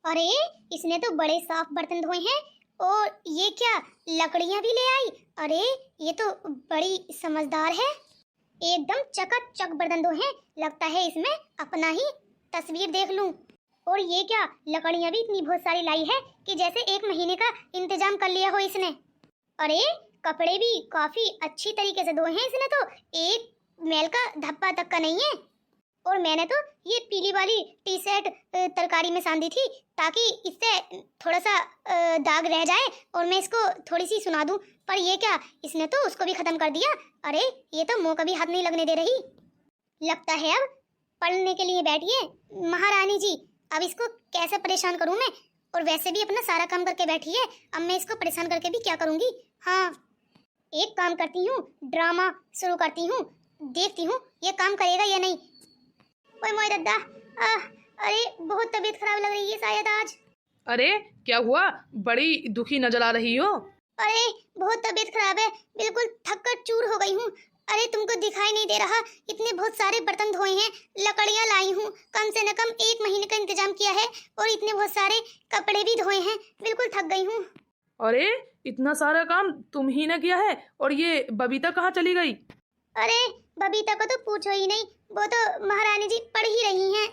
अरे इसने तो बड़े साफ बर्तन धोए हैं। और ये क्या, लकड़ियां भी ले आई। अरे ये तो बड़ी समझदार है। एकदम चकाचक बर्तन धोए हैं। लगता है इसमें अपना ही तस्वीर देख लूं। और ये क्या, लकड़ियां भी इतनी बहुत सारी लाई है कि जैसे 1 महीने का इंतजाम कर लिया हो इसने। अरे कपड़े भी काफी अच्छी तरीके से धोए हैं इसने तो, एक मैल का धब्बा तक का नहीं है। और मैंने तो ये पीली वाली टी शर्ट तरकारी में सांधी थी ताकि इससे थोड़ा सा दाग रह जाए और मैं इसको थोड़ी सी सुना दूं। पर ये क्या, इसने तो उसको भी खत्म कर दिया। अरे ये तो मुंह का भी हाथ नहीं लगने दे रही। लगता है अब पढ़ने के लिए बैठी है महारानी जी। अब इसको कैसे परेशान करूं मैं। और वैसे भी अपना सारा काम करके बैठी है, अब मैं इसको परेशान करके भी क्या करूंगी। हाँ, एक काम करती हूँ, ड्रामा शुरू करती हूँ, देखती हूँ ये काम करेगा या नहीं। ओए मोए दद्दा, अरे बहुत तबीयत खराब लग रही है शायद आज। अरे क्या हुआ, बड़ी दुखी नजर आ रही हो। अरे बहुत तबीयत खराब है, बिल्कुल थक कर चूर हो गई हूँ। अरे तुमको दिखाई नहीं दे रहा, इतने बहुत सारे बर्तन धोए हैं, लकड़ियाँ लाई हूँ, कम से न कम 1 महीने का इंतजाम किया है। और इतने बहुत सारे कपड़े भी धोए हैं, बिल्कुल थक गई हूँ। अरे इतना सारा काम तुम ही ने किया है, और ये बबीता कहाँ चली गई। अरे बबीता को तो पूछो ही नहीं, वो तो महारानी जी पढ़ ही रही हैं।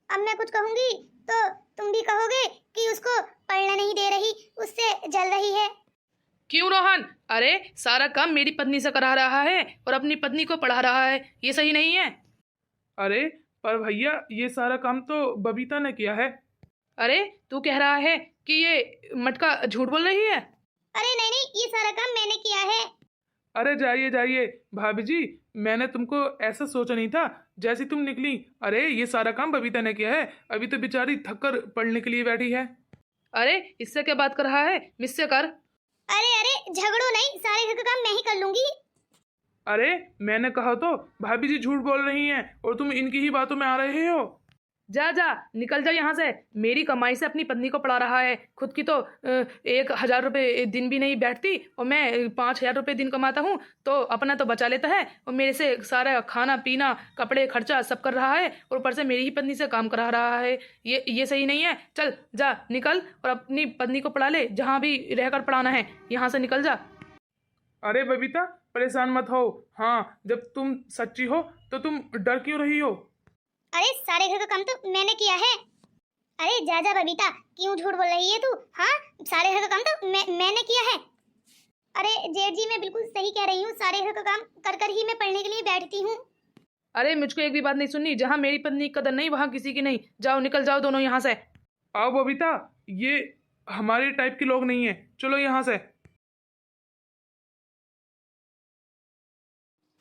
अब मैं कुछ कहूंगी तो तुम भी कहोगे कि उसको पढ़ने नहीं दे रही, उससे जल रही है। क्यों रोहन, अरे सारा काम मेरी पत्नी से करा रहा है और अपनी पत्नी को पढ़ा रहा है, ये सही नहीं है। अरे पर भैया, ये सारा काम तो बबीता ने किया है। अरे तू कह रहा है कि ये मटका झूठ बोल रही है। अरे नहीं नहीं, ये सारा काम मैंने किया है। अरे जाइए जाइए भाभी जी, मैंने तुमको ऐसा सोचा नहीं था जैसी तुम निकली। अरे ये सारा काम बबीता ने किया है, अभी तो बेचारी थक कर पढ़ने के लिए बैठी है। अरे इससे क्या बात कर रहा है, मुझसे कर। अरे अरे झगड़ो नहीं, सारे घर का काम मैं ही कर लूंगी। अरे मैंने कहा तो भाभी जी झूठ बोल रही हैं और तुम इनकी ही बातों में आ रहे हो। जा जा निकल जा यहाँ से, मेरी कमाई से अपनी पत्नी को पढ़ा रहा है, खुद की तो 1,000 रुपये दिन भी नहीं बैठती और मैं 5,000 रुपये दिन कमाता हूँ, तो अपना तो बचा लेता है और मेरे से सारा खाना पीना कपड़े खर्चा सब कर रहा है और ऊपर से मेरी ही पत्नी से काम करा रहा है। ये सही नहीं है। चल जा निकल और अपनी पत्नी को पढ़ा ले, जहाँ भी रहकर पढ़ाना है, यहाँ से निकल जा। अरे बबीता परेशान मत हो। हाँ, जब तुम सच्ची हो तो तुम डर क्यों रही हो। अरे सारे घर का काम तो मैंने किया है। अरे जा जा बबीता, क्यों झूठ बोल रही है तू। हाँ, सारे घर का काम तो मैंने किया है। अरे जेठ जी, मैं बिल्कुल सही कह रही हूँ, सारे घर का काम कर कर ही मैं पढ़ने के लिए बैठती हूँ। अरे मुझको एक भी बात नहीं सुननी, जहाँ मेरी पत्नी की कदर नहीं वहाँ किसी की नहीं। जाओ निकल जाओ दोनों यहाँ से। आओ बबीता, ये हमारे टाइप के लोग नहीं है, चलो यहाँ से।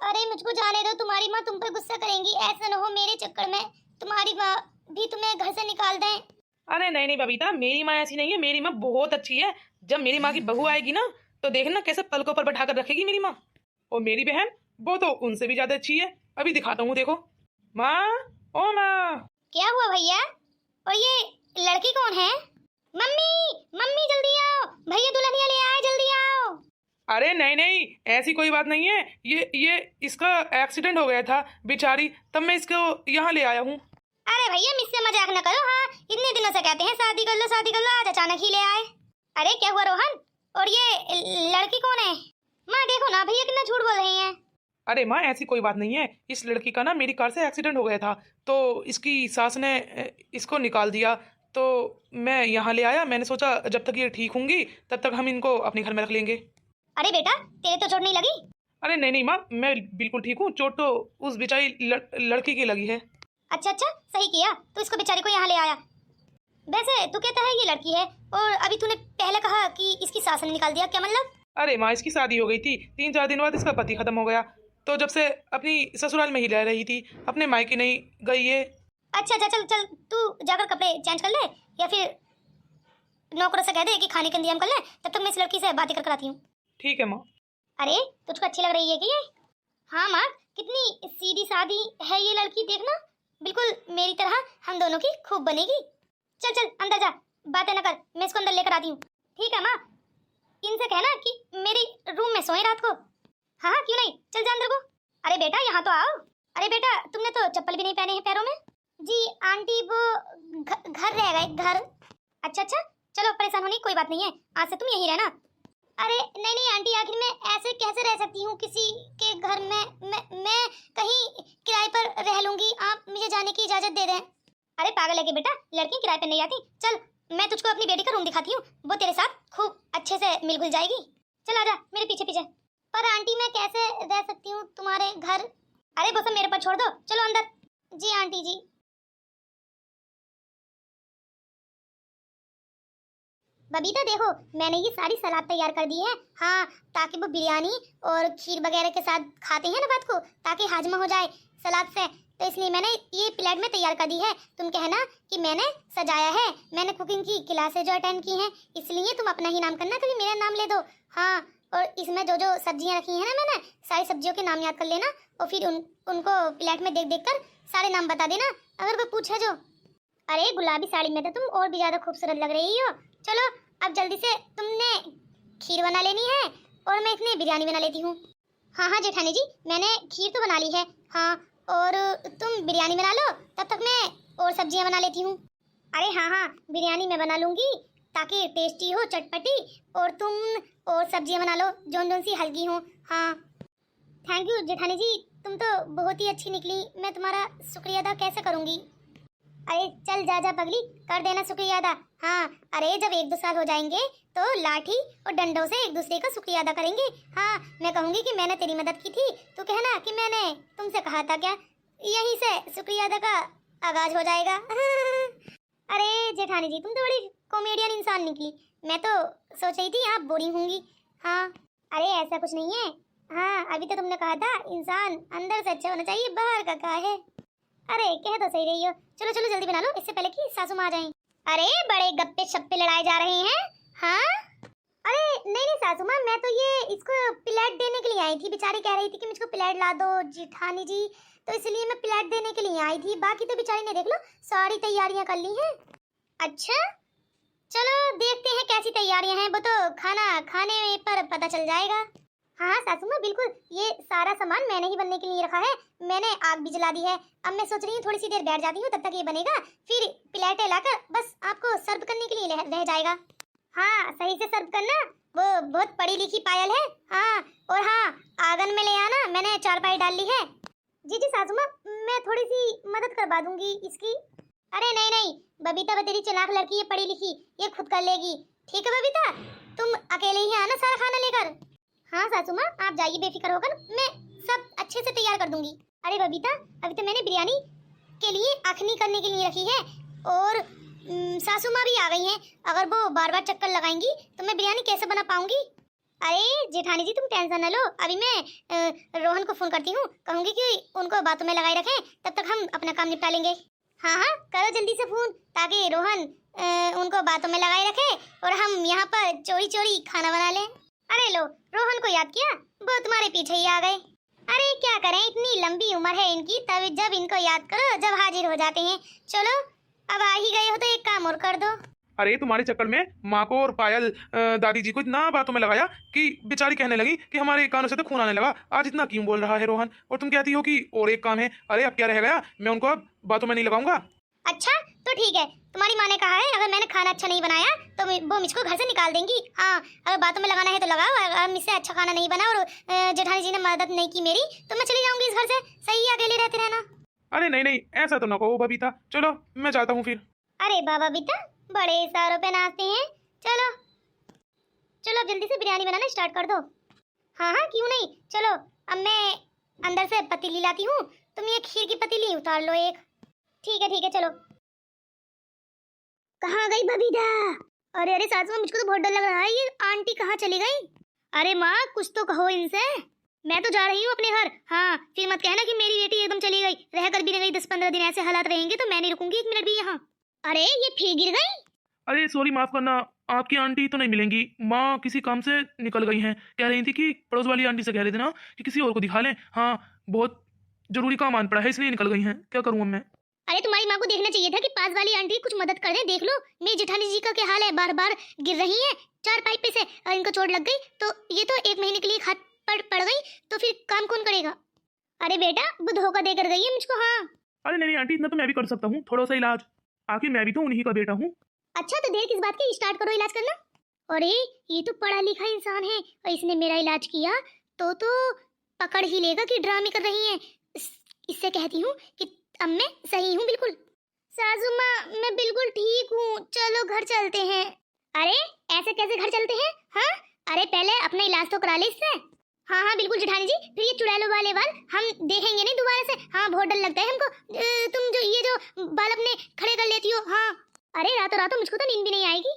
अरे मुझको जाने दो, तुम्हारी माँ तुम पर गुस्सा करेंगी। ऐसा न हो मेरे चक्कर में तुम्हारी माँ भी तुम्हें घर से निकाल दें। अरे नहीं नहीं बबीता, मेरी माँ ऐसी नहीं है, मेरी माँ बहुत अच्छी है। जब मेरी माँ की बहू आएगी ना तो देखना कैसे पलकों पर बैठा कर रखेगी मेरी माँ। और मेरी बहन, वो तो उनसे भी ज्यादा अच्छी है। अभी दिखाता हूँ, देखो। माँ, ओ माँ। क्या हुआ भैया? और ये लड़की कौन है? मम्मी मम्मी जल्दी आओ, भैया दुल्हनिया ले आए, जल्दी आओ। अरे नहीं नहीं, ऐसी कोई बात नहीं है। ये इसका एक्सीडेंट हो गया था बेचारी, तब मैं इसको यहाँ ले आया हूँ। अरे भैया मुझसे मजाक न करो। हाँ, इतने दिनों से कहते हैं शादी कर लो शादी कर लो, आज अचानक ही ले आए। अरे क्या हुआ रोहन? और ये लड़की कौन है? माँ देखो ना, भैया कितना झूठ बोल रही हैं। अरे माँ, ऐसी कोई बात नहीं है। इस लड़की का ना मेरी कार से एक्सीडेंट हो गया था, तो इसकी सास ने इसको निकाल दिया, तो मैं यहाँ ले आया। मैंने सोचा जब तक ये ठीक होंगी तब तक हम इनको अपने घर में रख लेंगे। अरे बेटा, तेरे तो चोट नहीं लगी? अरे नहीं नहीं माँ, मैं बिल्कुल ठीक हूँ। चोट तो उस बेचारी लड़की की लगी है। अच्छा अच्छा, सही किया तो इसको बेचारी को यहाँ ले आया। वैसे तू कहता है ये लड़की है, और अभी तूने पहले कहा कि इसकी सास ने निकाल दिया, क्या मतलब? अरे माँ, इसकी शादी हो गई थी, 3-4 दिन बाद इसका पति खत्म हो गया, तो जब से अपनी ससुराल में ही रह रही थी, अपने मायके नहीं गई है। अच्छा अच्छा, चल चल तू जाकर कपड़े चेंज कर ले, या फिर नौकरों से कह दे कि खाने का इंतजाम कर ले, तब तक मैं इस लड़की से बातें कर आती हूँ। ठीक है माँ। अरे तुझको अच्छी लग रही है कि ये? हाँ माँ, कितनी सीधी सादी है ये लड़की, देखना बिल्कुल मेरी तरह हम दोनों की खूब बनेगी। चल चल अंदर जा, बातें न कर, मैं इसको अंदर लेकर आती हूँ। ठीक है माँ, इनसे कहना कि मेरी रूम में सोए रात को। हाँ हाँ क्यों नहीं, चल जा अंदर को। अरे बेटा यहाँ तो आओ। अरे बेटा, तुमने तो चप्पल भी नहीं पहने हैं पैरों में। जी आंटी, वो घर रह गए, घर। अच्छा अच्छा, चलो परेशान होने की कोई बात नहीं है, आज से तुम यहीं रहना। अरे नहीं नहीं आंटी, आखिर मैं ऐसे कैसे रह सकती हूँ किसी के घर में? मैं कहीं किराए पर रह लूंगी, आप मुझे जाने की इजाजत दे दें। अरे पागल है कि बेटा, लड़की किराए पर नहीं आती। चल मैं तुझको अपनी बेटी का रूम दिखाती हूँ, वो तेरे साथ खूब अच्छे से मिलजुल जाएगी। चल आजा मेरे पीछे पीछे। पर आंटी मैं कैसे रह सकती हूँ तुम्हारे घर? अरे वो सब मेरे पर छोड़ दो, चलो अंदर। जी आंटी जी। बबीता देखो, मैंने ये सारी सलाद तैयार कर दी है। हाँ, ताकि वो बिरयानी और खीर वगैरह के साथ खाते हैं ना रात को, ताकि हाजमा हो जाए सलाद से, तो इसलिए मैंने ये प्लेट में तैयार कर दी है। तुम कहना कि मैंने सजाया है, मैंने कुकिंग की क्लासेज जो अटेंड की हैं, इसलिए तुम अपना ही नाम करना, कभी मेरा नाम ले दो। हाँ, और इसमें जो जो सब्जियां रखी हैं ना, मैंने सारी सब्जियों के नाम याद कर लेना, और फिर उनको प्लेट में देख देख कर सारे नाम बता देना अगर कोई पूछे जो। अरे गुलाबी साड़ी में तो तुम और भी ज्यादा खूबसूरत लग रही हो। चलो अब जल्दी से तुमने खीर बना लेनी है और मैं इतनी बिरयानी बना लेती हूँ। हाँ हाँ जेठानी जी, मैंने खीर तो बना ली है। हाँ, और तुम बिरयानी बना लो, तब तक मैं और सब्जियां बना लेती हूँ। अरे हाँ हाँ, बिरयानी मैं बना लूँगी ताकि टेस्टी हो, चटपटी, और तुम और सब्जियां बना लो जोन जोन सी हल्की हो। हाँ थैंक यू जेठानी जी, तुम तो बहुत ही अच्छी निकली, मैं तुम्हारा शुक्रिया अदा कैसे करूँगी? अरे चल जा जा पगली, कर देना शुक्रिया अदा। हाँ, अरे जब 1-2 साल हो जाएंगे तो लाठी और डंडों से एक दूसरे का शुक्रिया अदा करेंगे। हाँ, मैं कहूँगी कि मैंने तेरी मदद की थी, तो कहना कि मैंने तुमसे कहा था क्या। यहीं से शुक्रिया अदा का आगाज हो जाएगा। अरे जेठानी जी, तुम तो बड़ी कॉमेडियन इंसान निकली, मैं तो सोच रही थी आप बोरिंग होंगी। हाँ, अरे ऐसा कुछ नहीं है। हाँ, अभी तो तुमने कहा था इंसान अंदर से अच्छा होना चाहिए, बाहर का क्या है। अरे कह तो सही रही हो। चलो चलो जल्दी बना लो, इससे पहले कि सासू माँ आ जाएं। अरे बड़े गप्पे शप्पे लड़ाए जा रहे हैं। हाँ, अरे नहीं नहीं सासू माँ, मैं तो ये इसको प्लेट देने के लिए आई थी। बेचारी कह रही थी कि मुझको प्लेट ला दो जेठानी जी, तो इसलिए मैं प्लेट देने के लिए आई थी। बाकी तो बेचारी ने देख लो सारी तैयारियां कर ली हैं। अच्छा चलो देखते हैं कैसी तैयारियां हैं, वो तो खाना खाने पर पता चल जाएगा। हाँ सासू माँ बिल्कुल, ये सारा सामान मैंने ही बनने के लिए रखा है, मैंने आग भी जला दी है। अब मैं सोच रही हूँ थोड़ी सी देर बैठ जाती हूँ, तब तक ये बनेगा, फिर प्लेटें लाकर बस आपको सर्व करने के लिए रह जाएगा। हाँ सही से सर्व करना, वो बहुत पढ़ी लिखी पायल है। हाँ, और हाँ आंगन में ले आना, मैंने चारपाई डाल ली है। जी जी सासू माँ, मैं थोड़ी सी मदद करवा दूंगी इसकी। अरे नहीं नहीं बबीता, वो तेरी चालाक लड़की है, पढ़ी लिखी, ये खुद कर लेगी। ठीक है बबीता, तुम अकेले ही आना सारा खाना लेकर। हाँ सासू माँ आप जाइए बेफिक्र होकर, मैं सब अच्छे से तैयार कर दूंगी। अरे बबीता, अभी तो मैंने बिरयानी के लिए अखनी करने के लिए रखी है, और सासू माँ भी आ गई हैं। अगर वो बार बार चक्कर लगाएंगी तो मैं बिरयानी कैसे बना पाऊंगी। अरे जेठानी जी तुम टेंशन न लो, अभी मैं रोहन को फोन करती हूँ, कहूँगी कि उनको बातों में लगाए रखें, तब तक हम अपना काम निपटा लेंगे। हाँ हाँ करो जल्दी से फोन, ताकि रोहन उनको बातों में लगाए रखे और हम यहाँ पर चोरी चोरी खाना बना लें। अरे लो, रोहन को याद किया, वो तुम्हारे पीछे ही आ गए। अरे क्या करें, इतनी लंबी उम्र है इनकी, तब जब इनको याद करो जब हाजिर हो जाते हैं। चलो अब आ ही गए हो तो एक काम और कर दो। अरे तुम्हारे चक्कर में माँ को और पायल दादी जी को इतना बातों में लगाया कि बेचारी कहने लगी कि हमारे कानों से तो खून आने लगा। आज इतना क्यों बोल रहा है रोहन, और तुम कहती हो कि और एक काम है। अरे अब क्या रह गया, मैं उनको अब बातों में नहीं लगाऊंगा। अच्छा तो ठीक है, तुम्हारी माँ ने कहा है अगर मैंने खाना अच्छा नहीं बनाया तो वो मुझको घर से निकाल देंगी। हाँ, अगर बातों में लगाना है तो लगाओ, अगर मुझसे अच्छा खाना नहीं बना और जेठानी जी ने मदद नहीं की मेरी, तो मैं चली जाऊंगी इस घर से। सही है अकेले रहते रहना। अरे नहीं नहीं ऐसा तो ना कहो बबीता, चलो मैं जाता हूँ फिर। अरे बाबा बीता, बड़े इशारों पे नाचते हैं। चलो चलो अब जल्दी से बिरयानी बनाना स्टार्ट कर दो। हाँ हाँ क्यों नहीं, चलो अब मैं अंदर से पतीली लाती हूँ, तुम ये खीर की पतीली उतार लो एक। ठीक है चलो। कहाँ गई बबीता? अरे अरे सासू माँ, मुझको तो बहुत डर लग रहा है, ये आंटी कहाँ चली गई? अरे माँ कुछ तो कहो इनसे, मैं तो जा रही हूँ अपने घर। हाँ, फिर मत कहना कि मेरी बेटी एकदम चली गई, रह कर भी नहीं गई। 10-15 दिन ऐसे हालात रहेंगे तो मैं नहीं रुकूंगी 1 मिनट भी यहाँ। अरे ये फिर गिर गई? अरे सॉरी माफ करना, आपकी आंटी तो नहीं मिलेंगी, माँ किसी काम से निकल गई हैं। कह रही थी कि पड़ोस वाली आंटी से कह रहे थे ना कि किसी और को दिखा लें। हाँ, बहुत जरूरी काम आन पड़ा है इसलिए निकल गई हैं। क्या करूँ अब मैं? अरे तुम्हारी माँ को देखना चाहिए था कि पास वाली आंटी कुछ मदद कर दे। देख लो मेरी जेठानी जी का क्या हाल है, बार बार गिर रही हैं 4 पाइप पे से, और इनको चोट लग गई तो ये तो 1 महीने के लिए खाट पड़ गई, तो फिर काम कौन करेगा? अरे बेटा वो धोखा देकर गई है मुझको। हाँ अरे नहीं आंटी, इतना तो मैं भी कर सकता हूँ, थोड़ा सा इलाज। आखिर मैं भी तो उन्हीं का बेटा हूँ। अच्छा तो देर किस बात की, स्टार्ट करो इलाज करना। अरे ये तो पढ़ा लिखा इंसान है और इसने मेरा इलाज किया तो पकड़ ही लेगा कि ड्रामे कर रही हैं। इससे कहती हूँ कि अब मैं सही हूँ बिल्कुल। सासू माँ मैं बिल्कुल ठीक हूँ, चलो घर चलते हैं। अरे ऐसे कैसे घर चलते हैं? हाँ अरे पहले अपना इलाज तो करा ले इससे। हाँ हाँ बिल्कुल जेठानी जी, फिर ये चुड़ैलों वाले बाल हम देखेंगे नहीं दोबारा से। हाँ बहुत डर लगता है हमको, तुम जो ये जो बाल अपने खड़े कर लेती हो। हाँ अरे रातों रातों मुझको तो नींद भी नहीं आएगी।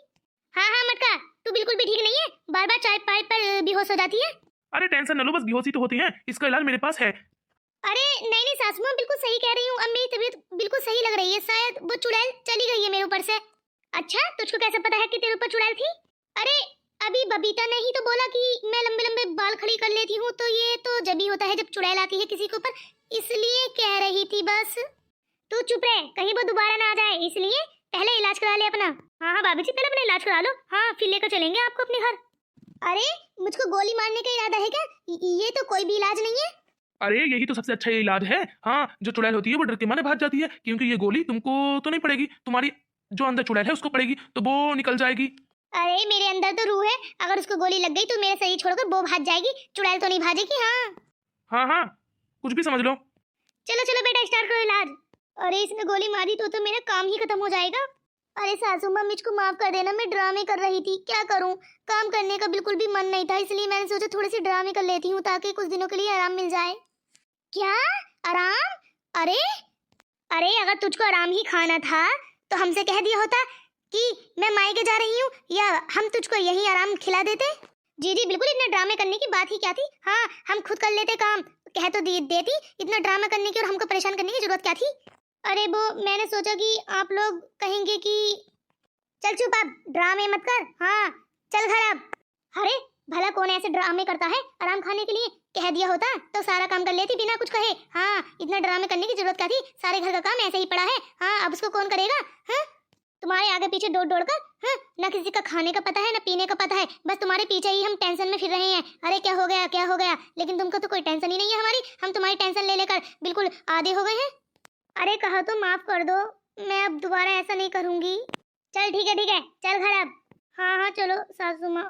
हाँ हाँ मटका तू बिल्कुल भी ठीक नहीं है, बार बार चाय पाइप पर बेहोश हो जाती है। अरे टेंशन न लो, बस बेहोशी तो होती है, इसका इलाज मेरे पास है। अरे नहीं नहीं सासू माँ बिल्कुल सही कह रही हूँ, अब मेरी तबीयत बिल्कुल सही लग रही है, शायद वो चुड़ैल चली गई है मेरे ऊपर से। अच्छा तुझको कैसे पता है कि तेरे ऊपर चुड़ैल थी? अरे अभी बबीता ने ही तो बोला कि मैं लंबे लंबे बाल खड़ी कर लेती हूँ, तो ये तो जब ही होता है जब चुड़ैल आती है किसी के ऊपर, इसलिए कह रही थी बस। तू चुप रह, कहीं वो दोबारा ना आ जाए, इसलिए पहले इलाज करा ले अपना। हाँ हाँ भाभी जी पहले अपना इलाज करा लो, हाँ फिर लेकर चलेंगे आपको अपने घर। अरे मुझको गोली मारने का इरादा है क्या? ये तो कोई भी इलाज नहीं है। अरे यही तो सबसे अच्छा इलाज है। हाँ जो चुड़ैल होती है वो डर के मारे भाग जाती है, क्योंकि ये गोली तुमको तो नहीं पड़ेगी, तुम्हारी जो अंदर चुड़ैल है उसको पड़ेगी, तो वो निकल जाएगी। अरे मेरे अंदर तो रूह है, अगर उसको गोली लग गई तो मेरे शरीर छोड़कर वो भाग जाएगी, चुड़ैल तो नहीं भागेगी। हाँ हाँ हाँ कुछ भी समझ लो। चलो चलो बेटा स्टार्ट करो इलाज। अरे इसने गोली मारी तो मेरा काम ही खत्म हो जाएगा। अरे सासू माँ मुझको माफ कर देना, मैं ड्रामे कर रही थी, क्या करूँ, काम करने का बिल्कुल भी मन नहीं था, इसलिए मैंने सोचा थोड़े से ड्रामे कर लेती हूँ ताकि कुछ दिनों के लिए आराम मिल जाए। क्या आराम? अरे अरे अगर तुझको आराम ही खाना था तो हमसे कह दिया होता कि मैं मायके जा रही हूँ, या हम तुझको यही आराम खिला देते। जी जी बिल्कुल, इतना ड्रामे करने की बात ही क्या थी। हाँ हम खुद कर लेते काम, कह तो देती, इतना ड्रामा करने की और हमको परेशान करने की जरूरत क्या थी। अरे वो मैंने सोचा कि आप लोग कहेंगे कि चल चुप अब ड्रामे मत कर, हाँ चल घर अब। अरे भला कौन ऐसे ड्रामे करता है आराम खाने के लिए, कह दिया होता तो सारा काम कर लेती बिना कुछ कहे। हाँ इतना ड्रामे करने की जरूरत क्या थी, सारे घर का काम ऐसे ही पड़ा है। हाँ अब उसको कौन करेगा? हाँ तुम्हारे आगे पीछे दौड़ दौड़ कर, हाँ ना किसी का खाने का पता है ना पीने का पता है, बस तुम्हारे पीछे ही हम टेंशन में फिर रहे हैं। अरे क्या हो गया क्या हो गया, लेकिन तुमको तो कोई टेंशन ही नहीं है हमारी, हम तुम्हारी टेंशन ले लेकर बिल्कुल आधे हो गए हैं। अरे कहा तो माफ कर दो, मैं अब दोबारा ऐसा नहीं करूंगी। चल ठीक है चल घर अब। हाँ हाँ चलो सासू माँ।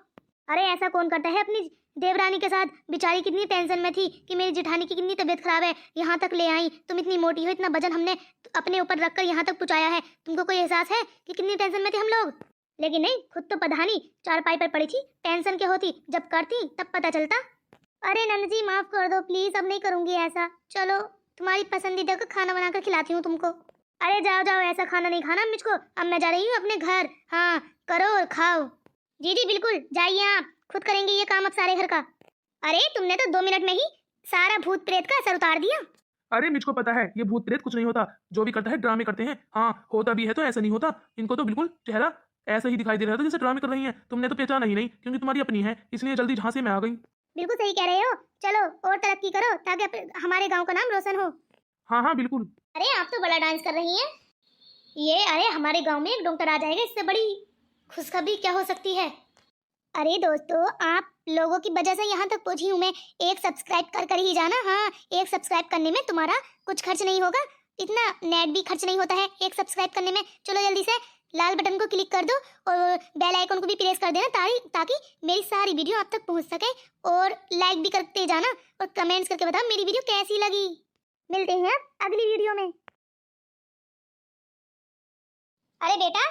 अरे ऐसा कौन करता है अपनी देवरानी के साथ, बेचारी कितनी टेंशन में थी कि मेरी जेठानी की कितनी तबीयत खराब है, यहाँ तक ले आई, तुम इतनी मोटी हो, इतना वजन हमने अपने ऊपर रखकर यहाँ तक पहुँचाया है, तुमको कोई एहसास है कि कितनी टेंशन में थे हम लोग? लेकिन नहीं, खुद तो पधानी चारपाई पर पड़ी थी, टेंशन क्या होती, जब करती तब पता चलता। अरे नंद जी माफ कर दो प्लीज, अब नहीं करूंगी ऐसा, चलो तुम्हारी पसंदीदा का खाना बनाकर खिलाती हूँ तुमको। अरे जाओ जाओ, ऐसा खाना नहीं खाना मुझको, अब मैं जा रही हूँ अपने घर। हाँ करो और खाओ। जी जी बिल्कुल जाइए, आप खुद करेंगे ये काम अब सारे घर का। अरे तुमने तो 2 मिनट में ही सारा भूत प्रेत का असर उतार दिया। अरे मुझको पता है ये भूत प्रेत कुछ नहीं होता, जो भी करता है ड्रामे करते हैं। हाँ होता भी है तो ऐसा नहीं होता, इनको तो बिल्कुल चेहरा ऐसा ही दिखाई दे रहा था जैसे ड्रामे कर रही हैं। तुमने तो पहचाना ही नहीं, क्योंकि तुम्हारी अपनी है, इसलिए जल्दी झांसे में आ गई। बिल्कुल सही कह रहे हो, चलो और तरक्की करो ताकि हमारे गांव का नाम रोशन हो। हाँ हाँ बिल्कुल। अरे आप तो बड़ा डांस कर रही हैं ये, अरे हमारे गांव में एक डॉक्टर आ जाएगा, इससे बड़ी खुशखबरी क्या हो सकती है। अरे दोस्तों आप लोगों की वजह से यहाँ तक पहुंची हूँ मैं, एक सब्सक्राइब कर ही जाना। हाँ एक सब्सक्राइब करने में तुम्हारा कुछ खर्च नहीं होगा, इतना नेट भी खर्च नहीं होता है एक सब्सक्राइब करने में। चलो जल्दी से लाल बटन को क्लिक कर दो और बेल आइकन को भी प्रेस कर देना ताकि मेरी सारी वीडियो आप तक पहुंच सके, और लाइक भी करते जाना और कमेंट्स करके बताओ मेरी वीडियो कैसी लगी। मिलते हैं अगली वीडियो में। अरे बेटा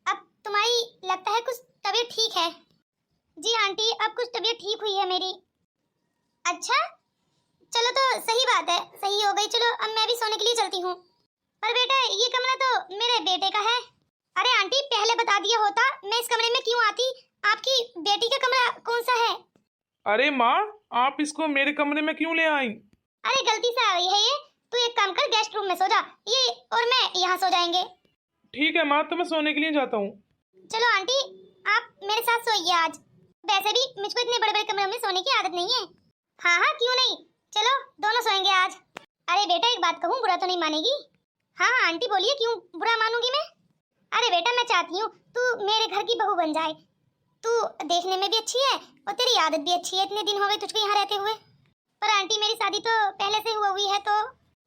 अब तुम्हारी लगता है कुछ तबीयत ठीक है। जी आंटी अब कुछ तबीयत ठीक हुई है मेरी। अच्छा चलो तो सही बात है, सही हो गई, चलो अब मैं भी सोने के लिए चलती हूँ। पर बेटा ये कमरा तो मेरे बेटे का है। अरे आंटी पहले बता दिया होता मैं इस कमरे में क्यों आती, आपकी बेटी का कमरा कौन सा है? अरे माँ आप इसको मेरे कमरे में क्यों ले आई? अरे गलती से आ गई है ये, तू एक काम कर गेस्ट रूम में सो जा, ये और मैं यहाँ सो जाएंगे। ठीक है माँ, तो मैं सोने के लिए जाता हूँ। चलो आंटी आप मेरे साथ सोइए आज, वैसे भी मुझको इतने बड़े बड़े कमरों में सोने की आदत नहीं है। हाँ हाँ क्यों नहीं, चलो दोनों सोएंगे आज। अरे बेटा एक बात कहूँ, बुरा तो नहीं मानेगी? हाँ हाँ आंटी बोलिए, क्यों बुरा मानूंगी मैं? अरे बेटा मैं चाहती हूँ तू मेरे घर की बहू बन जाए, तू देखने में भी अच्छी है और तेरी आदत भी अच्छी है, इतने दिन हो गए तुझको यहाँ रहते हुए। पर आंटी मेरी शादी तो पहले से हुई है तो।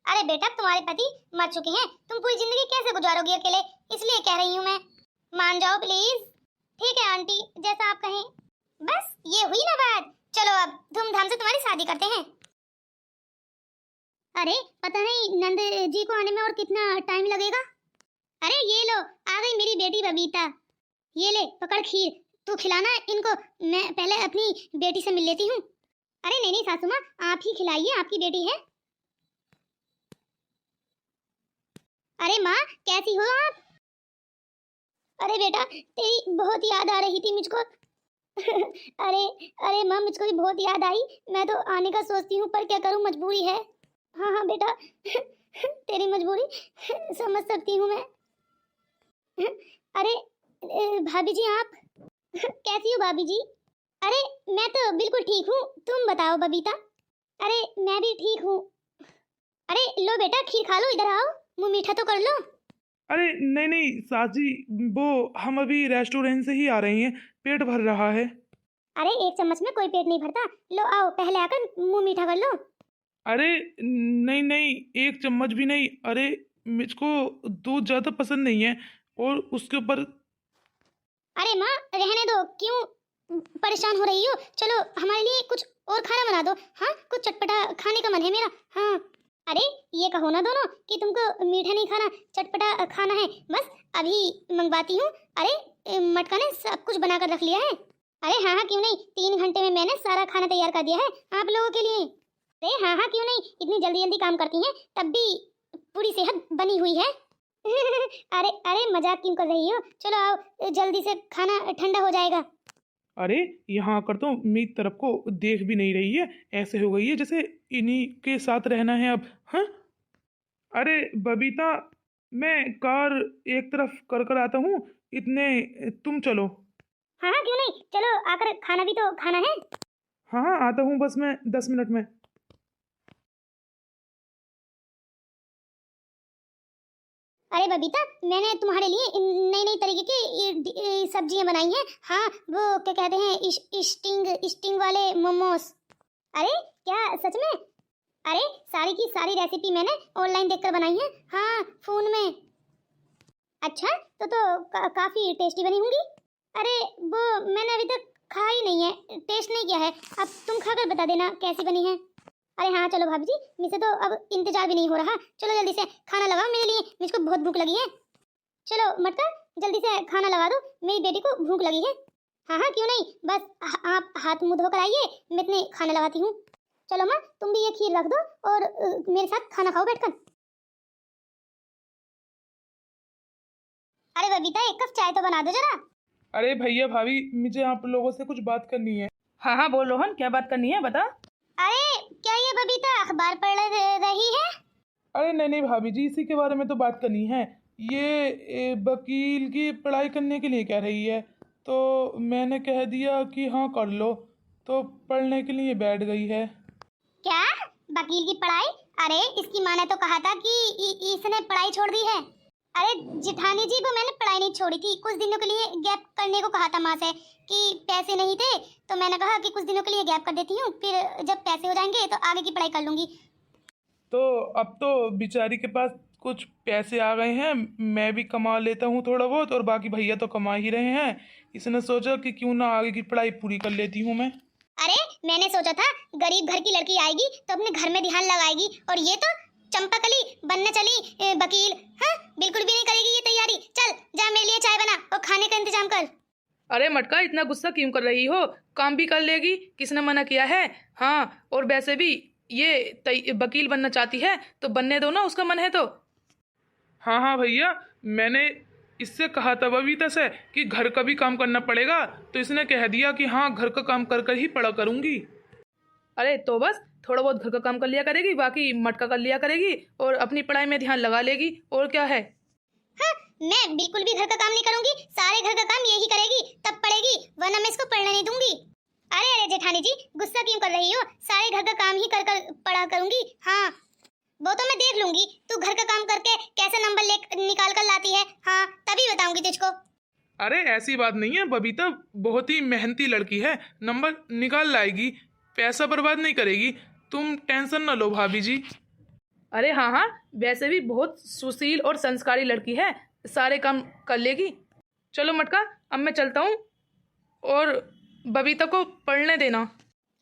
अरे बेटा तुम्हारे पति मर चुके हैं, तुम पूरी जिंदगी कैसे गुजारोगी अकेले, इसलिए कह रही हूँ मैं। मान जाओ प्लीज। ठीक है आंटी, जैसा आप कहें। बस ये हुई ना बात, चलो अब धूमधाम से तुम्हारी शादी करते हैं। अरे पता नहीं नंद जी को आने में और कितना टाइम लगेगा। अरे ये लो, आ गई मेरी बेटी बबीता। ये ले पकड़ खीर, तू खिलाना इनको, मैं पहले अपनी बेटी से मिल लेती हूँ। अरे नहीं नहीं सासू माँ, आप ही खिलाइए, आपकी बेटी है। अरे माँ कैसी हो आप? अरे बेटा तेरी बहुत याद आ रही थी मुझको। अरे अरे माँ मुझको भी बहुत याद आई, मैं तो आने का सोचती हूँ पर क्या करूँ, मजबूरी है। हाँ हाँ बेटा, तेरी मजबूरी समझ सकती हूँ मैं। अरे भाभी जी आप कैसी हो भाभी जी? अरे मैं तो बिल्कुल ठीक हूँ, तुम बताओ बबीता। अरे मैं भी ठीक हूँ। अरे लो बेटा खीर खा लो, इधर आओ, मुंह मीठा तो कर लो। अरे नहीं नहीं सास जी, वो हम अभी रेस्टोरेंट से ही आ रहे हैं, पेट भर रहा है। अरे एक चम्मच में कोई पेट नहीं भरता, लो आओ पहले आकर मुंह मीठा कर लो। अरे नहीं नहीं, एक चम्मच भी नहीं। अरे मुझको दूध ज़्यादा पसंद नहीं है, और उसके ऊपर अरे माँ रहने दो, क्यों परेशान हो रही हो? चलो हमारे लिए कुछ और खाना बना दो। हाँ कुछ चटपटा खाने का मन है मेरा। हाँ अरे ये कहो ना दोनों कि तुमको मीठा नहीं खाना, चटपटा खाना है। बस अभी मंगवाती हूँ। अरे मटका ने सब कुछ बना कर रख लिया है। अरे हाँ हाँ क्यों नहीं, 3 घंटे में मैंने सारा खाना तैयार कर दिया है आप लोगों के लिए। अरे हाँ हाँ क्यों नहीं, इतनी जल्दी जल्दी काम करती हैं तब भी पूरी सेहत बनी हुई है। अरे अरे मजाक क्यों कर रही हो, चलो आओ जल्दी से, खाना ठंडा हो जाएगा। अरे यहाँ आकर तो मेरी तरफ को देख भी नहीं रही है, ऐसे हो गई है जैसे इन्हीं के साथ रहना है अब। हाँ अरे बबीता, मैं कार एक तरफ कर कर आता हूँ, इतने तुम चलो। हाँ हाँ क्यों नहीं, चलो आकर खाना भी तो खाना है। हाँ हाँ आता हूँ, बस मैं 10 मिनट में। अरे बबीता मैंने तुम्हारे लिए नई नई तरीके की सब्जियां बनाई हैं। हाँ वो क्या कहते हैं, स्टिंग स्टिंग वाले मोमोज। अरे क्या सच में? अरे सारी की सारी रेसिपी मैंने ऑनलाइन देखकर बनाई है, हाँ फोन में। अच्छा काफी टेस्टी बनी होंगी। अरे वो मैंने अभी तक खा ही नहीं है, टेस्ट नहीं किया है, अब तुम खाकर बता देना कैसी बनी है। अरे हाँ चलो भाभी जी, मुझसे तो अब इंतजार भी नहीं हो रहा, चलो जल्दी से खाना लगाओ मेरे लिए, मुझको बहुत भूख लगी है। चलो मटका जल्दी से खाना लगा दो, मेरी बेटी को भूख लगी है। हाँ हाँ क्यों नहीं, बस आप हाथ मुंह धोकर आइए, मैं इतने खाना लगाती हूँ। चलो माँ तुम भी ये खीर रख दो और मेरे साथ खाना खाओ बैठकर। अरे बबीता एक कप चाय तो बना दो जरा। अरे भैया भाभी, मुझे आप लोगों से कुछ बात करनी है। हाँ हाँ बोल रोहन, क्या बात करनी है बता। अरे क्या ये बबीता अखबार पढ़ रही है? अरे नहीं नहीं भाभी जी, इसी के बारे में तो बात करनी है। ये वकील की पढ़ाई करने के लिए कह रही है, तो मैंने कह दिया कि हाँ कर लो, तो पढ़ने के लिए बैठ गई है। क्या वकील की पढ़ाई? अरे इसकी माँ ने तो कहा था कि इसने पढ़ाई छोड़ दी है। अरे जिठानी जी वो मैंने पढ़ाई नहीं छोड़ी थी, कुछ दिनों के लिए गैप करने को कहा था माँ से कि पैसे नहीं थे, तो मैंने कहा कि कुछ दिनों के लिए गैप कर देती हूँ, फिर जब पैसे हो जाएंगे तो आगे की पढ़ाई कर लूंगी। तो अब तो बेचारी के पास कुछ पैसे आ गए हैं, मैं भी कमा लेता हूँ थोड़ा बहुत, और बाकी भैया तो कमा ही रहे हैं। इसने सोचा कि क्यों ना आगे की पढ़ाई पूरी कर लेती हूँ मैं। अरे मैंने सोचा था गरीब घर की लड़की आएगी तो अपने घर में ध्यान लगाएगी, और ये तो चंपाकली बनने चली वकील। हाँ बिल्कुल भी नहीं करेगी ये तैयारी। चल जा मेरे लिए चाय बना और खाने का इंतजाम कर। अरे मटका इतना गुस्सा क्यों कर रही हो, काम भी कर लेगी, किसने मना किया है। हाँ और वैसे भी ये वकील बनना चाहती है तो बनने दो ना, उसका मन है तो। हाँ हाँ भैया, मैंने इससे कहा था बबीता से कि घर का भी काम करना पड़ेगा, तो इसने कह दिया कि हाँ घर का काम कर कर ही पढ़ा करूँगी। अरे तो बस थोड़ा बहुत घर का काम कर लिया करेगी, बाकी मटका कर लिया करेगी और अपनी पढ़ाई में ध्यान लगा लेगी, और क्या है। हाँ मैं बिल्कुल भी घर का काम नहीं करूंगी, सारे घर का काम यही करेगी तब पढ़ेगी, वरना मैं इसको पढ़ने नहीं दूंगी। अरे अरे जेठानी जी गुस्सा क्यों कर रही हो, सारे घर का काम ही कर कर पढ़ा करूंगी। हाँ वो तो मैं देख लूंगी, तू घर का काम करके कैसे नंबर ले निकाल कर लाती है, हाँ तभी बताऊंगी तुझको। अरे ऐसी बात नहीं है, बबीता बहुत ही मेहनती लड़की है, नंबर निकाल लाएगी, पैसा बर्बाद नहीं करेगी, तुम टेंशन ना लो भाभी जी। अरे हाँ, वैसे भी बहुत सुशील और संस्कारी लड़की है, सारे काम कर लेगी। चलो मटका, अब मैं चलता हूँ और बबीता को पढ़ने देना।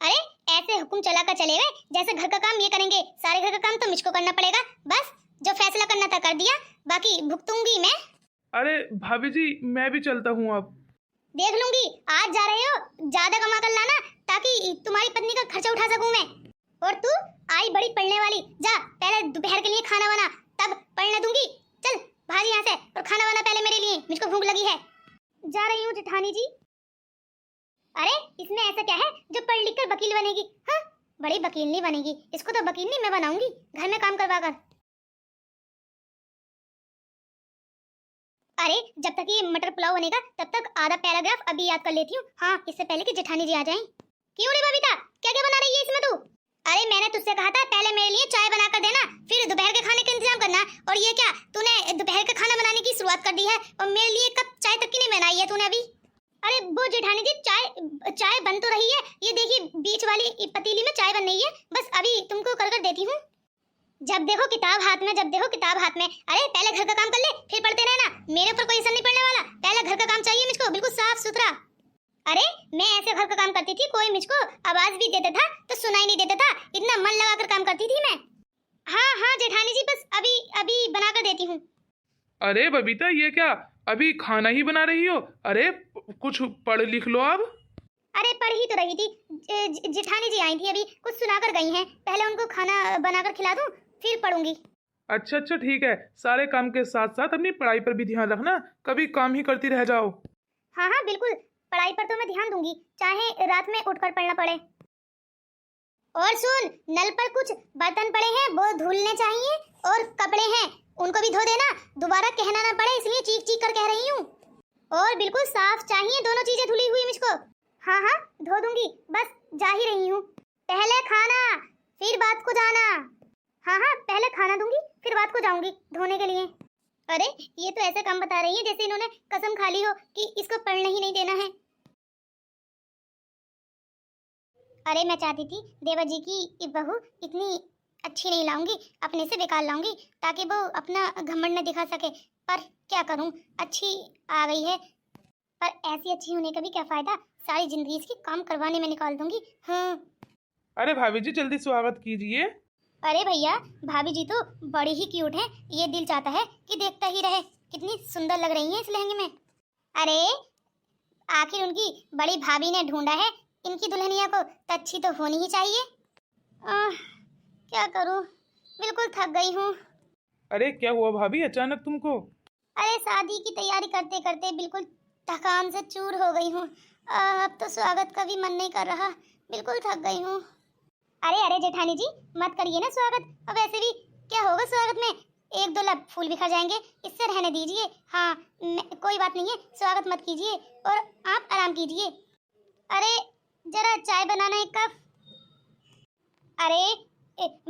अरे ऐसे हुक्म चला कर चले गए जैसे घर का काम ये करेंगे, सारे घर का काम तो मुझको करना पड़ेगा। बस जो फैसला करना था कर दिया, बाकी भुगतूंगी मैं। अरे भाभी जी मैं भी चलता हूँ अब। देख लूंगी, आज जा रहे हो ज्यादा कमा कर लाना ताकि तुम्हारी पत्नी का खर्चा उठा सकूं मैं। और तू आई बड़ी पढ़ने वाली, जा पहले दोपहर के लिए खाना बना, तब पढ़ने दूंगी। चल भाग यहाँ से और खाना बना पहले मेरे लिए, मुझको भूख लगी है। जा रही हूँ जेठानी जी। अरे इसमें ऐसा क्या है जो पढ़ लिख कर वकील बनेगी? हाँ, बड़ी वकील नहीं बनेगी, इसको तो वकील नहीं मैं बनाऊंगी घर में काम करवा कर। अरे जब तक ये मटर पुलाव बनेगा तब तक आधा पैराग्राफ अभी याद कर लेती हूँ। हाँ, इससे पहले कि जेठानी जी आ जाएं। क्यों रे बबीता, क्या क्या बना रही है इसमें तू? अरे मैंने तुझसे कहा था पहले मेरे लिए चाय बना कर देना, फिर दोपहर के खाने का इंतजाम करना। और ये क्या, तूने दोपहर का खाना बनाने की शुरुआत कर दी है और मेरे लिए कब चाय तक की नहीं बनाई है तूने अभी? अरे वो जेठानी जी चाय बन तो रही है, ये देखिए बीच वाली पतीली में चाय बन रही है, बस अभी तुमको कर कर देती हूँ। जब देखो किताब हाथ में, जब देखो किताब हाथ में। अरे पहले घर का काम कर ले फिर पढ़ते रहना, मेरे ऊपर कोई असर नहीं पड़ने वाला। पहले घर का काम चाहिए मुझको, बिल्कुल साफ सुथरा। अरे मैं ऐसे घर का काम करती थी, कोई मुझको आवाज भी देता था तो सुनाई नहीं देता था, इतना मन लगा कर काम करती थी मैं। हाँ हाँ जेठानी जी, बस अभी बना कर देती हूँ। अरे बबीता ये क्या, अभी खाना ही बना रही हो? अरे कुछ पढ़ लिख लो अब। अरे पढ़ ही तो रही थी, जेठानी जी आई थी अभी, कुछ सुना कर गई हैं, पहले उनको खाना बनाकर खिला दूं फिर पढ़ूंगी। अच्छा अच्छा ठीक है, सारे काम के साथ साथ अपनी पढ़ाई पर भी ध्यान रखना, कभी काम ही करती रह जाओ। हाँ हाँ बिल्कुल, पढ़ाई पर तो मैं ध्यान दूंगी, चाहे रात में उठकर पढ़ना पड़े। और सुन, नल पर कुछ बर्तन पड़े हैं वो धुलने चाहिए, और कपड़े हैं उनको भी धो देना, दोबारा कहना ना पड़े इसलिए चीख चीख कर कह रही हूँ। और बिल्कुल साफ चाहिए दोनों चीजें धुली हुई मुझको। हाँ हाँ धो दूंगी, बस जा ही रही हूँ। पहले खाना फिर बात को जाना। हाँ हाँ पहले खाना दूंगी फिर बात को जाऊंगी धोने के लिए। अरे ये तो ऐसे काम बता रही है जैसे इन्होंने कसम खा ली हो कि इसको पढ़ने ही नहीं देना है। अरे मैं चाहती थी देवा जी की बहू इतनी अच्छी नहीं लाऊंगी, अपने से बेकार लाऊंगी ताकि वो अपना घमंड न दिखा सके, पर क्या करूं, अच्छी आ गई है। पर ऐसी अच्छी होने का भी क्या फायदा, सारी जिंदगी इसकी काम करवाने में निकाल दूंगी। हाँ अरे भाभी जी जल्दी स्वागत कीजिए। अरे भैया भाभी जी तो बड़ी ही क्यूट है, ये दिल चाहता है कि देखता ही रहे, कितनी सुंदर लग रही है इस लहंगे में। अरे आखिर उनकी बड़ी भाभी ने ढूंढा है, इनकी दुल्हनिया को तो अच्छी तो होनी ही चाहिए। क्या करूं, बिल्कुल थक गई हूँ। अरे क्या हुआ भाभी अचानक तुमको? अरे शादी की तैयारी करते करते बिल्कुल थकान से चूर हो गई हूँ, अब तो स्वागत का भी मन नहीं कर रहा, बिल्कुल थक गई हूँ। अरे अरे जेठानी जी मत करिए ना स्वागत, और वैसे भी क्या होगा स्वागत में, एक दो लब फूल बिखर जाएंगे, इससे रहने दीजिए। हाँ कोई बात नहीं है, स्वागत मत कीजिए और आप आराम कीजिए। अरे जरा चाय बनाना एक कप। अरे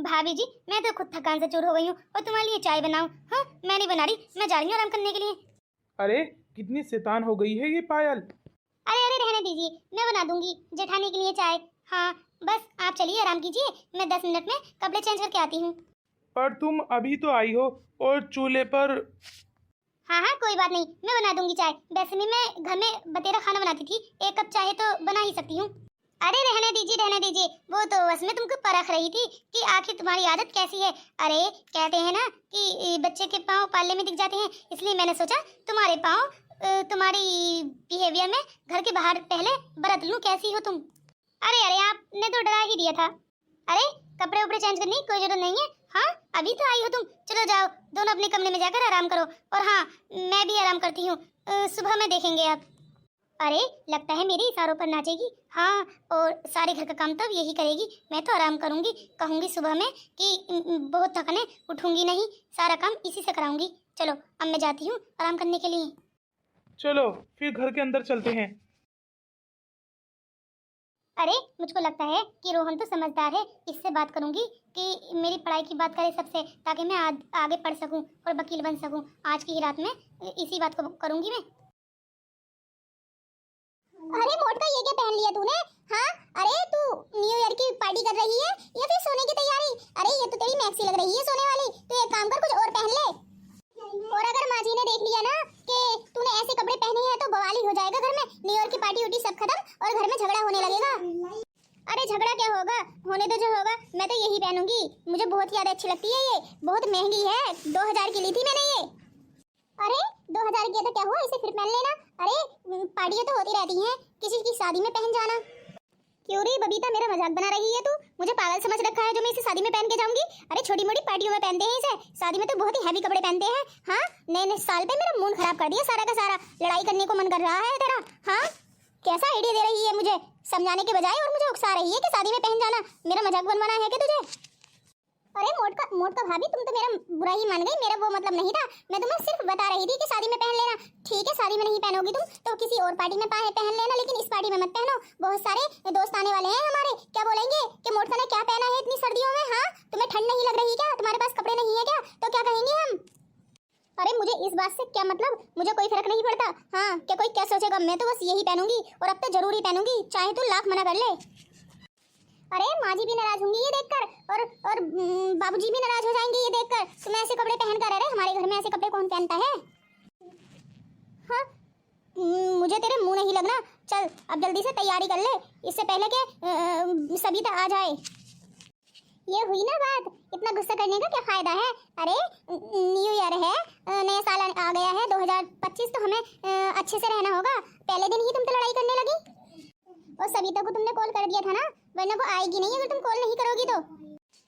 भाभी जी मैं तो खुद थकान से चूर हो गई हूँ और तुम्हारे लिए चाय बनाऊं? हाँ मैं नहीं बना रही, मैं जा रही हूँ आराम करने के लिए। अरे कितनी शैतान हो गई है ये पायल। अरे अरे रहने दीजिए, मैं बना दूंगी जेठानी के लिए चाय। हाँ बस आप चलिए आराम कीजिए, मैं 10 मिनट में कपड़े चेंज करके आती हूँ। पर तुम अभी तो आई हो और चूल्हे पर। हाँ हाँ कोई बात नहीं, मैं बना दूंगी चाय, वैसे भी मैं घर में बतेरा खाना बनाती थी, एक कप चाय तो बना ही सकती हूँ। अरे रहने दीजिए, वो तो बस मैं तुमको परख रही थी कि आखिर तुम्हारी आदत कैसी है। अरे कहते हैं ना कि बच्चे के पाँव पाले में दिख जाते हैं, इसलिए मैंने सोचा तुम्हारे पाँव तुम्हारी बिहेवियर में घर के बाहर पहले बरत लूं, कैसी हो तुम। अरे अरे आपने तो डरा ही दिया था। अरे कपड़े उपड़े चेंज करने की कोई जरूरत नहीं है, हाँ अभी तो आई हो तुम, चलो जाओ दोनों अपने कमरे में जाकर आराम करो। और हाँ मैं भी आराम करती हूँ, सुबह में देखेंगे आप। अरे लगता है मेरे इशारों पर नाचेगी। हाँ और सारे घर का काम तो यही करेगी, मैं तो आराम करूँगी, कहूँगी सुबह में कि बहुत थकन है, उठूँगी नहीं, सारा काम इसी से कराऊँगी। चलो अब मैं जाती हूँ आराम करने के लिए। चलो फिर घर के अंदर चलते हैं। अरे मुझको लगता है कि रोहन तो समझदार है, इससे बात करूंगी कि मेरी पढ़ाई की बात करे सबसे, ताकि मैं आगे पढ़ सकूं और वकील बन सकूं। आज की ही रात में इसी बात को करूंगी मैं। अरे मोटका ये क्या पहन लिया तूने? हाँ अरे तू न्यू ईयर की पार्टी कर रही है या फिर सोने की तैयारी? अरे ये तो तेरी मैक्सी लग रही है सोने वाली, तू एक काम कर कुछ और पहन ले। और अगर माँ जी ने देख लिया ना कि तूने ऐसे कपड़े पहने हैं हो जाएगा घर में, न्यू ईयर की पार्टी उटी सब खत्म और घर में झगड़ा होने लगेगा। अरे झगड़ा क्या होगा, होने दो जो होगा। मैं तो यही पहनूंगी, मुझे बहुत ज्यादा अच्छी लगती है ये, बहुत महंगी है, 2000 की ली थी मैंने ये। अरे 2000 की है तो क्या हुआ, इसे फिर पहन लेना। अरे पार्टियां तो होती रहती हैं, किसी की शादी में पहन जाना। क्यों रे बबीता, मेरा मजाक बना रही है तू? मुझे पागल समझ रखा है जो मैं इसे शादी में पहन के जाऊंगी? अरे छोटी मोटी पार्टियों में पहनते हैं इसे, शादी में तो बहुत ही हैवी कपड़े पहनते हैं। हाँ नए नए साल पे मेरा मूड खराब कर दिया सारा का सारा, लड़ाई करने को मन कर रहा है तेरा। हाँ कैसा आइडिया दे रही है मुझे समझाने के बजाय, और मुझे उकसा रही है कि शादी में पहन जाना। मेरा मजाक बनवाना है कि तुझे? अरे मोटका भाभी, तुम तो मेरा बुरा ही मान गई, मेरा वो मतलब नहीं था। मैं तुम्हें सिर्फ बता रही थी कि शादी में पहन लेना। ठीक है शादी में नहीं पहनोगी तुम तो किसी और पार्टी में पहन लेना, लेकिन इस पार्टी में मत पहनो। बहुत सारे दोस्त आने वाले हैं हमारे, क्या बोलेंगे कि मोटका ने क्या पहना है इतनी सर्दियों में? हाँ तुम्हें ठंड नहीं लग रही क्या? तुम्हारे पास कपड़े नहीं है क्या? तो क्या कहेंगे हम? अरे मुझे इस बात से क्या मतलब, मुझे कोई फर्क नहीं पड़ता। हाँ क्या कोई क्या सोचेगा, मैं तो बस यही पहनूंगी और अब तो जरूरी पहनूंगी, चाहे तू लाख मना कर ले। अरे माँ जी भी नाराज होंगी ये देखकर, और बाबूजी भी नाराज हो जाएंगे ये देखकर। तुम ऐसे कपड़े पहन कर, अरे हमारे घर में ऐसे कपड़े कौन पहनता है? हाँ मुझे तेरे मुंह नहीं लगना, चल अब जल्दी से तैयारी कर ले, इससे पहले कि सविता आ जाए। ये हुई ना बात, इतना गुस्सा करने का क्या फायदा है? अरे न्यू ईयर है, नया साल आ गया है 2025, तो हमें अच्छे से रहना होगा। पहले दिन ही तुम तो लड़ाई करने लगी। और सविता को तुमने कॉल कर दिया था ना, वरना वो आएगी नहीं अगर तुम कॉल नहीं करोगी तो।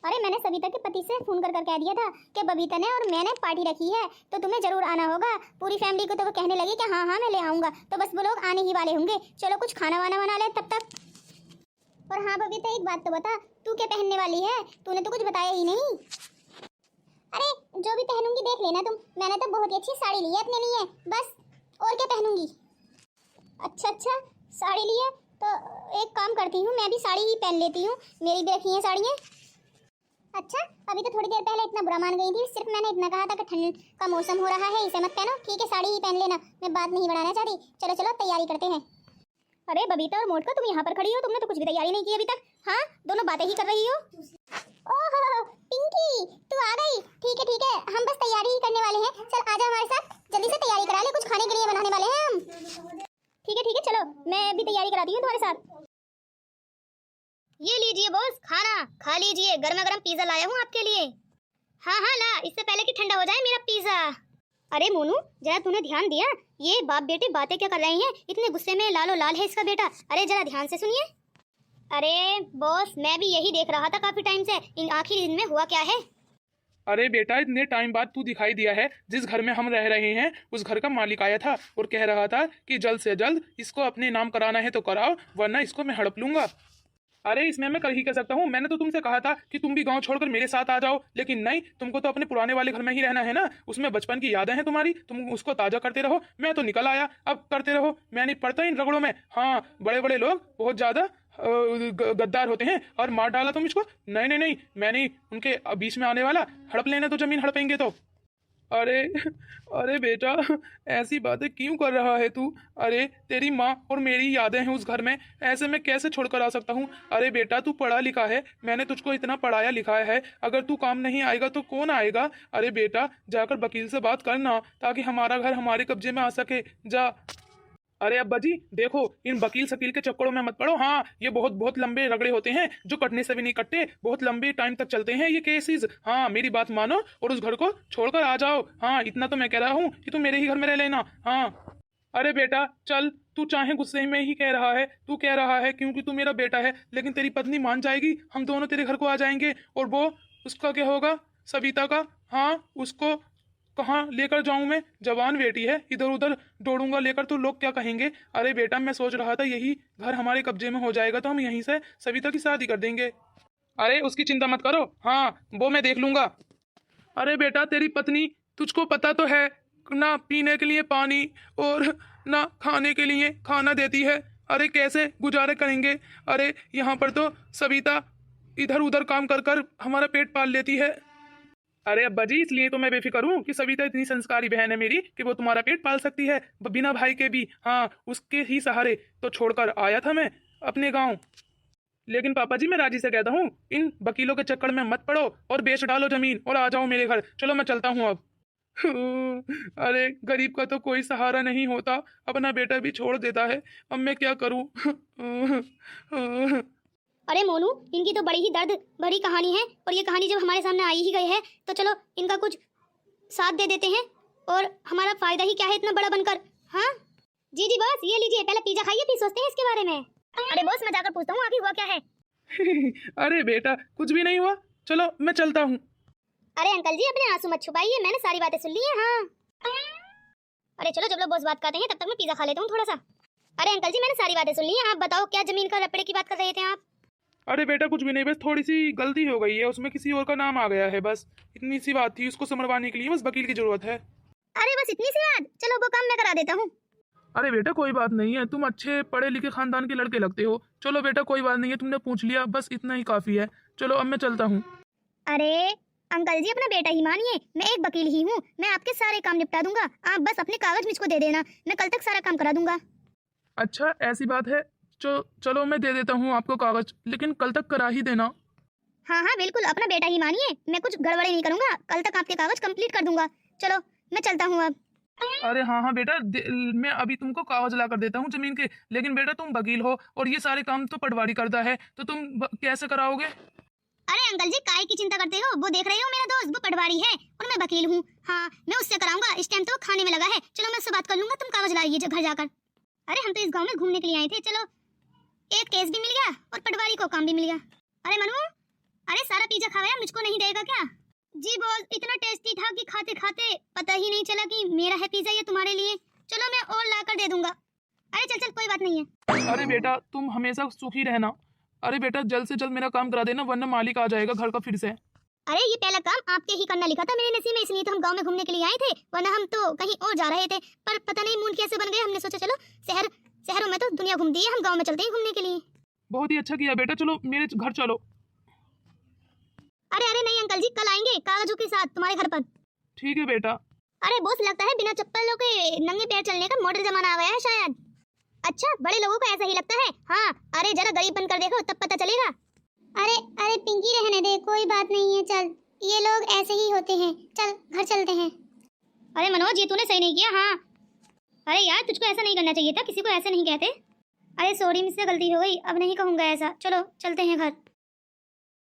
अरे मैंने सविता के पति से फोन कर कह दिया था कि बबीता ने और मैंने पार्टी रखी है तो तुम्हें जरूर आना होगा। पूरी फैमिली को तो वो कहने लगी कि हाँ हाँ मैं ले आऊंगा, तो बस वो लोग आने ही वाले होंगे। चलो कुछ खाना वाना बना ले तब तक। और हाँ बबीता एक बात तो बता, तू क्या पहनने वाली है? तूने तो कुछ बताया ही नहीं। अरे जो भी पहनूंगी देख लेना तुम, मैंने तो बहुत ही अच्छी साड़ी ली है अपने लिए, बस और क्या पहनूंगी। अच्छा साड़ी ली है तो एक काम करती हूँ, मैं भी साड़ी ही पहन लेती हूँ, मेरी भी रखी हैं साड़ियाँ। अच्छा अभी तो थोड़ी देर पहले इतना बुरा मान गई थी, सिर्फ मैंने इतना कहा था कि ठंड का मौसम हो रहा है इसे मत पहनो। ठीक है साड़ी ही पहन लेना, मैं बात नहीं बढ़ाना चाहती। चलो चलो तैयारी करते हैं। अरे बबीता और मोटका तुम यहाँ पर खड़ी हो, तुमने तो कुछ भी तैयारी नहीं की अभी तक। हाँ दोनों बातें ही कर रही हो। ओहो पिंकी तू आ गई, ठीक है हम बस तैयारी ही करने वाले हैं। चल आजा हमारे साथ, जल्दी से तैयारी करा ले, कुछ खाने के लिए बनाने वाले हैं हम। ठीक है चलो मैं भी तैयारी कराती हूँ तुम्हारे साथ। ये लीजिए बॉस खाना, खा लीजिए, गर्मा गर्म पिज्जा लाया हूँ आपके लिए। हाँ ला, इससे पहले कि ठंडा हो जाए मेरा पिज्जा। अरे मोनू जरा तूने ध्यान दिया, ये बाप बेटे बातें क्या कर रहे हैं? इतने गुस्से में लालो लाल है इसका बेटा। अरे जरा ध्यान से सुनिए। अरे बॉस मैं भी यही देख रहा था काफी टाइम से, इन आखिरी दिन में हुआ क्या है। अरे बेटा इतने टाइम बाद तू दिखाई दिया है। जिस घर में हम रह रहे हैं उस घर का मालिक आया था और कह रहा था कि जल्द से जल्द इसको अपने नाम कराना है तो कराओ, वरना इसको मैं हड़प लूंगा। अरे इसमें मैं कर ही कह सकता हूँ, मैंने तो तुमसे कहा था कि तुम भी गांव छोड़कर मेरे साथ आ जाओ, लेकिन नहीं, तुमको तो अपने पुराने वाले घर में ही रहना है ना, उसमें बचपन की यादें हैं तुम्हारी, तुम उसको ताजा करते रहो। मैं तो निकल आया, अब करते रहो, मैं नहीं पड़ता इन रगड़ों में। हाँ बड़े बड़े लोग बहुत ज्यादा गद्दार होते हैं और मार डाला तुम इसको। नहीं मैं नहीं उनके बीच में आने वाला, हड़प लेना तो जमीन हड़पेंगे तो। अरे बेटा ऐसी बातें क्यों कर रहा है तू? अरे तेरी माँ और मेरी यादें हैं उस घर में, ऐसे में कैसे छोड़कर आ सकता हूँ? अरे बेटा तू पढ़ा लिखा है, मैंने तुझको इतना पढ़ाया लिखाया है, अगर तू काम नहीं आएगा तो कौन आएगा? अरे बेटा जाकर वकील से बात करना ताकि हमारा घर हमारे कब्जे में आ सके, जा। अरे अब्बा जी देखो, इन वकील शकील के चक्करों में मत पड़ो। हाँ ये बहुत बहुत लंबे रगड़े होते हैं जो कटने से भी नहीं कटते, बहुत लंबे टाइम तक चलते हैं ये केसेस। हाँ मेरी बात मानो और उस घर को छोड़कर आ जाओ। हाँ इतना तो मैं कह रहा हूँ कि तुम मेरे ही घर में रह लेना। हाँ अरे बेटा चल, तू चाहे गुस्से में ही कह रहा है, तू कह रहा है क्योंकि तू मेरा बेटा है, लेकिन तेरी पत्नी मान जाएगी, हम दोनों तेरे घर को आ जाएंगे। और वो उसका क्या होगा, सविता का? हाँ उसको कहाँ लेकर जाऊं मैं? जवान बेटी है, इधर उधर दौड़ूंगा लेकर तो लोग क्या कहेंगे। अरे बेटा मैं सोच रहा था यही घर हमारे कब्जे में हो जाएगा तो हम यहीं से सविता की शादी कर देंगे। अरे उसकी चिंता मत करो, हाँ वो मैं देख लूंगा। अरे बेटा तेरी पत्नी तुझको पता तो है ना, पीने के लिए पानी और ना खाने के लिए खाना देती है। अरे कैसे गुजारे करेंगे? अरे यहाँ पर तो सविता इधर उधर काम कर कर हमारा पेट पाल लेती है। अरे अब्बा जी इसलिए तो मैं बेफिक्र हूँ कि सविता इतनी संस्कारी बहन है मेरी कि वो तुम्हारा पेट पाल सकती है बिना भाई के भी। हाँ उसके ही सहारे तो छोड़कर आया था मैं अपने गांव। लेकिन पापा जी मैं राजी से कहता हूँ इन वकीलों के चक्कर में मत पड़ो और बेच डालो जमीन और आ जाओ मेरे घर। चलो मैं चलता हूँ अब। अरे गरीब का तो कोई सहारा नहीं होता, अपना बेटा भी छोड़ देता है, अब मैं क्या करूं? अरे मोनू, इनकी तो बड़ी ही दर्द भरी कहानी है, और ये कहानी जब हमारे सामने आई ही गई है तो चलो इनका कुछ साथ दे देते हैं, और हमारा फायदा ही क्या है इतना बड़ा बनकर। हाँ जी जी बॉस, ये लीजिए, पहले पिज्जा खाइए फिर सोचते हैं इसके बारे में। अरे बॉस, मैं जाकर पूछता हूँ आगे हुआ क्या है। अरे बेटा कुछ भी नहीं हुआ, चलो मैं चलता हूँ। अरे अंकल जी, अपने आंसू मत छुपाइए, मैंने सारी बातें सुन ली है। हाँ अरे चलो, जब लोग बॉस बात करते हैं तब तक मैं पिज्जा खा लेता हूँ थोड़ा सा। अरे अंकल जी, मैंने सारी बातें सुन ली हैं, आप बताओ क्या जमीन का रपड़े की बात कर रहे थे आप? अरे बेटा कुछ भी नहीं, बस थोड़ी सी गलती हो गई है, उसमें किसी और का नाम आ गया है, बस इतनी सी बात थी। उसको समझवाने के लिए बस वकील की जरूरत है। अरे बस इतनी सी बात, चलो वो काम मैं करा देता हूँ। अरे बेटा कोई बात नहीं है, तुम अच्छे पढ़े लिखे खानदान के लड़के लगते हो। चलो बेटा कोई बात नहीं है, तुमने पूछ लिया, बस इतना ही काफी है। चलो अब मैं चलता हूँ। अरे अंकल जी, अपना बेटा ही मानिए, मैं एक वकील ही हूँ, मैं आपके सारे काम निपटा दूंगा, आप बस अपने कागज मुझको दे देना, मैं कल तक सारा काम करा दूंगा। अच्छा ऐसी बात है, चलो मैं दे देता हूँ आपको कागज, लेकिन कल तक करा ही देना। हाँ हाँ बिल्कुल, अपना बेटा ही मानिए, मैं कुछ गड़बड़ी नहीं करूंगा, कल तक आपके कागज कंप्लीट कर दूंगा। चलो मैं चलता हूँ अब। अरे हाँ हाँ बेटा, मैं अभी तुमको कागज ला कर देता हूँ जमीन के, लेकिन बेटा तुम वकील हो और ये सारे काम तो पटवारी करता है, तो तुम कैसे कराओगे? अरे अंकल जी, काय की चिंता करते हो, वो देख रहे हो मेरा दोस्त, वो पटवारी है और मैं वकील हूँ। हाँ मैं उससे कराऊंगा, इस टाइम तो वो खाने में लगा है, चलो मैं उससे बात कर लूंगा, तुम कागज लाइए घर जाकर। अरे हम तो इस गाँव में घूमने के लिए आए थे, चलो एक केस भी मिल गया और पटवारी को काम भी मिल गया। अरे मनु, अरे सारा पिज्जा खाया, मुझको नहीं देगा क्या? जी बॉस, इतना टेस्टी था कि खाते खाते पता ही नहीं चला कि मेरा है पिज्जा ये तुम्हारे लिए, चलो मैं और ला कर दे दूंगा। अरे चल चल, कोई बात नहीं है। अरे बेटा तुम हमेशा सुखी रहना। अरे बेटा जल्द से जल्द मेरा काम करा देना, वरना मालिक आ जाएगा घर का फिर से। अरे ये पहला काम आपके ही करना लिखा था मेरे नसीब में, इसलिए तो हम गांव में घूमने के लिए आए थे, वरना हम तो कहीं और जा रहे थे, पर पता नहीं मूड कैसे बन गए, हमने सोचा चलो शहरों में तो दुनिया घूमती है, हम गांव में चलते हैं घूमने के लिए। बहुत ही अच्छा किया बेटा, चलो मेरे घर चलो। अरे अरे नहीं अंकल जी, कल आएंगे कागजों के साथ तुम्हारे घर पर। ठीक है बेटा। अरे बॉस, लगता है बिना चप्पलों के नंगे पैर चलने का मॉडर्न जमाना आ गया है शायद। अच्छा, बड़े लोगों को ऐसा ही लगता है। हाँ अरे जरा गरीब बनकर देखो तब पता चलेगा। अरे अरे पिंकी, रहने दे, कोई बात नहीं है, चल ये लोग ऐसे ही होते हैं, चल घर चलते हैं। अरे मनोज, ये तूने सही नहीं किया। हाँ अरे यार, तुझको ऐसा नहीं करना चाहिए था, किसी को ऐसा नहीं कहते। अरे सॉरी, मुझसे गलती हो गई, अब नहीं कहूँगा ऐसा, चलो चलते हैं घर।